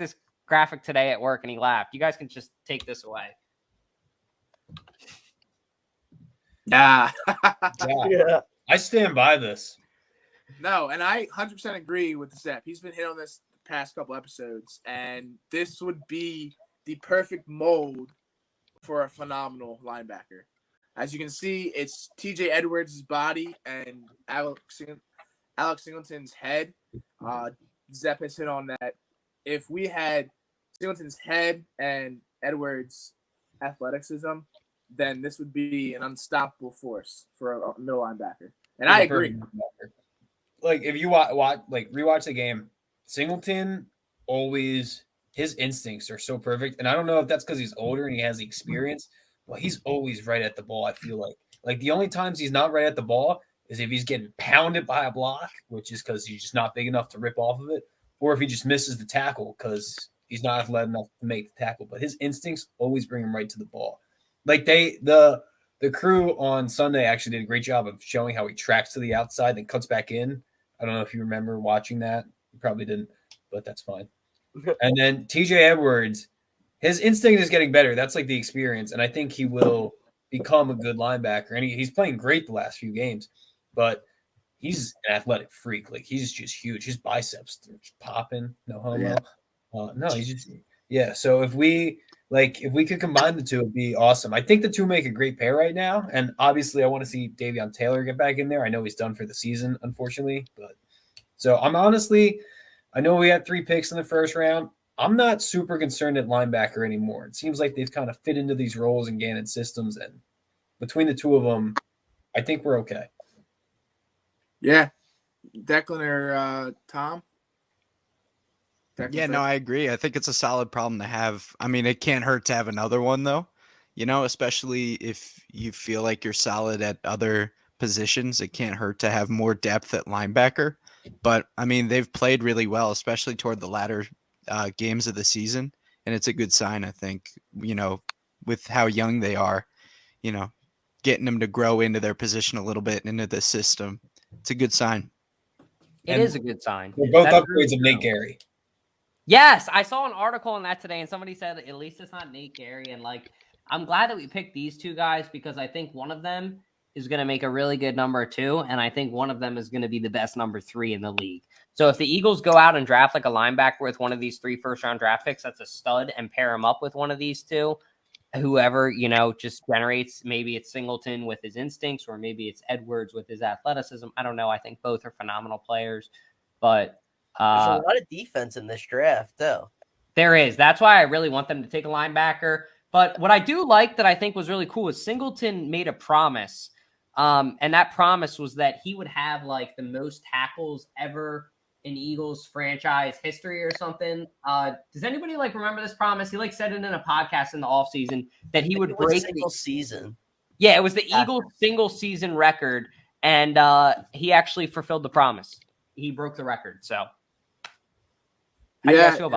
this graphic today at work and he laughed. You guys can just take this away. Yeah. Yeah. I stand by this. No, and I 100% agree with Zep. He's been hit on this the past couple episodes, and this would be the perfect mold for a phenomenal linebacker. As you can see, it's TJ Edwards' body and Alex Singleton's head. Zep has hit on that. If we had Singleton's head and Edwards' athleticism, then this would be an unstoppable force for a middle linebacker. And I agree. Like if you rewatch the game, Singleton always his instincts are so perfect, and I don't know if that's because he's older and he has the experience, but he's always right at the ball. I feel like the only times he's not right at the ball is if he's getting pounded by a block, which is because he's just not big enough to rip off of it, or if he just misses the tackle because he's not athletic enough to make the tackle. But his instincts always bring him right to the ball. Like the crew on Sunday actually did a great job of showing how he tracks to the outside and cuts back in. I don't know if you remember watching that. You probably didn't, but that's fine. And then TJ Edwards, his instinct is getting better. That's like the experience, and I think he will become a good linebacker. And he's playing great the last few games, but he's an athletic freak. Like he's just huge. His biceps are just popping. No homo. Yeah. No, he's just So if we could combine the two, it'd be awesome. I think the two make a great pair right now. And obviously I want to see Davion Taylor get back in there. I know he's done for the season, unfortunately. But so I know we had 3 picks in the first round. I'm not super concerned at linebacker anymore. It seems like they've kind of fit into these roles in Gannon systems. And between the two of them, I think we're okay. Yeah. Declan or Tom? Yeah, no, I agree. I think it's a solid problem to have. I mean, it can't hurt to have another one, though, especially if you feel like you're solid at other positions. It can't hurt to have more depth at linebacker. But, I mean, they've played really well, especially toward the latter games of the season. And it's a good sign, I think, with how young they are, getting them to grow into their position a little bit, into the system. It's a good sign. It is a good sign. We're both upgrades of Nate Gary. Yes, I saw an article on that today, and somebody said at least it's not Nate Gary. And I'm glad that we picked these two guys because I think one of them is going to make a really good number 2, and I think one of them is going to be the best number 3 in the league. So if the Eagles go out and draft like a linebacker with one of these 3 first-round draft picks, that's a stud, and pair him up with one of these two, whoever just generates, maybe it's Singleton with his instincts, or maybe it's Edwards with his athleticism. I don't know. I think both are phenomenal players, but. There's a lot of defense in this draft, though. There is. That's why I really want them to take a linebacker. But what I do like that I think was really cool is Singleton made a promise. And that promise was that he would have the most tackles ever in Eagles franchise history or something. Does anybody remember this promise? He said it in a podcast in the offseason that he would break single season. Yeah, it was the Eagles single season record. And he actually fulfilled the promise. He broke the record. So how do you guys feel about